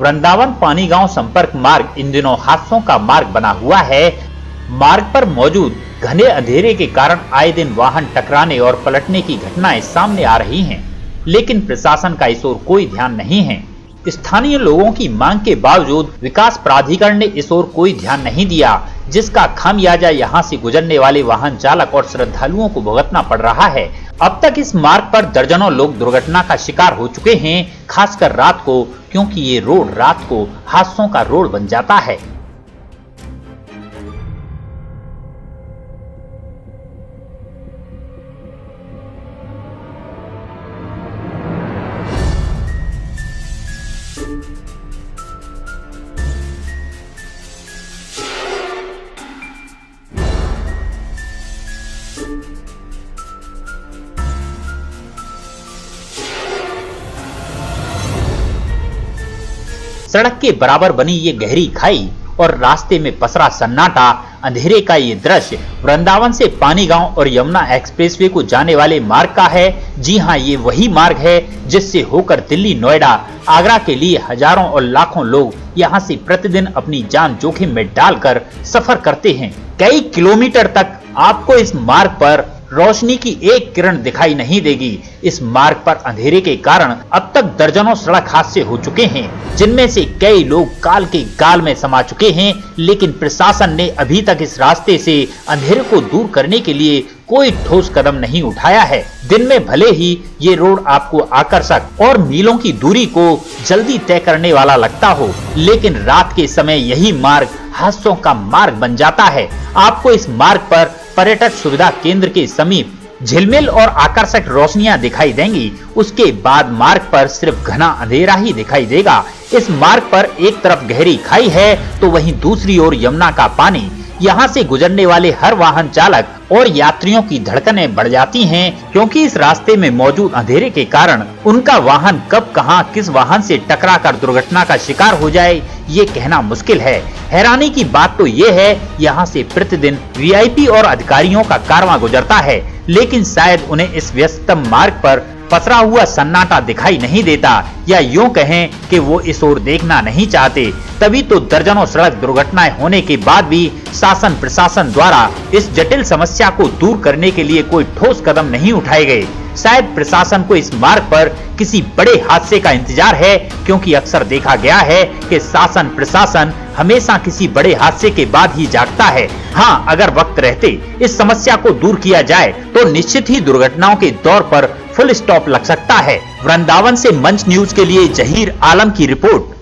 वृंदावन पानीगांव संपर्क मार्ग इन दिनों हादसों का मार्ग बना हुआ है। मार्ग पर मौजूद घने अंधेरे के कारण आए दिन वाहन टकराने और पलटने की घटनाएं सामने आ रही हैं, लेकिन प्रशासन का इस ओर कोई ध्यान नहीं है। स्थानीय लोगों की मांग के बावजूद विकास प्राधिकरण ने इस ओर कोई ध्यान नहीं दिया, जिसका खामियाजा यहां से गुजरने वाले वाहन चालक और श्रद्धालुओं को भुगतना पड़ रहा है। अब तक इस मार्ग पर दर्जनों लोग दुर्घटना का शिकार हो चुके हैं, खासकर रात को, क्योंकि ये रोड रात को हादसों का रोड बन जाता है। सड़क के बराबर बनी ये गहरी खाई और रास्ते में पसरा सन्नाटा, अंधेरे का ये दृश्य वृंदावन से पानीगांव और यमुना एक्सप्रेसवे को जाने वाले मार्ग का है। जी हां, ये वही मार्ग है जिससे होकर दिल्ली, नोएडा, आगरा के लिए हजारों और लाखों लोग यहां से प्रतिदिन अपनी जान जोखिम में डालकर सफर करते हैं। कई किलोमीटर तक आपको इस मार्ग पर रोशनी की एक किरण दिखाई नहीं देगी। इस मार्ग पर अंधेरे के कारण अब तक दर्जनों सड़क हादसे हो चुके हैं, जिनमें से कई लोग काल के गाल में समा चुके हैं, लेकिन प्रशासन ने अभी तक इस रास्ते से अंधेरे को दूर करने के लिए कोई ठोस कदम नहीं उठाया है। दिन में भले ही ये रोड आपको आकर्षक और मीलों की दूरी को जल्दी तय करने वाला लगता हो, लेकिन रात के समय यही मार्ग हादसों का मार्ग बन जाता है। आपको इस मार्ग पर पर्यटक सुविधा केंद्र के समीप झिलमिल और आकर्षक रोशनियां दिखाई देंगी। उसके बाद मार्ग पर सिर्फ घना अंधेरा ही दिखाई देगा। इस मार्ग पर एक तरफ गहरी खाई है तो वहीं दूसरी ओर यमुना का पानी। यहाँ से गुजरने वाले हर वाहन चालक और यात्रियों की धड़कनें बढ़ जाती हैं, क्योंकि इस रास्ते में मौजूद अंधेरे के कारण उनका वाहन कब कहां किस वाहन से टकराकर दुर्घटना का शिकार हो जाए, ये कहना मुश्किल है। हैरानी की बात तो ये है, यहाँ से प्रतिदिन वीआईपी और अधिकारियों का कारवां गुजरता है, लेकिन शायद उन्हें इस व्यस्तम मार्ग पर पसरा हुआ सन्नाटा दिखाई नहीं देता, या यूं कहें कि वो इस ओर देखना नहीं चाहते। तभी तो दर्जनों सड़क दुर्घटनाएं होने के बाद भी शासन प्रशासन द्वारा इस जटिल समस्या को दूर करने के लिए कोई ठोस कदम नहीं उठाए गए। शायद प्रशासन को इस मार्ग पर किसी बड़े हादसे का इंतजार है, क्योंकि अक्सर देखा गया है कि शासन प्रशासन हमेशा किसी बड़े हादसे के बाद ही जागता है। हाँ, अगर वक्त रहते इस समस्या को दूर किया जाए तो निश्चित ही दुर्घटनाओं के दौर पर फुल स्टॉप लग सकता है। वृंदावन से मंच न्यूज के लिए जहीर आलम की रिपोर्ट।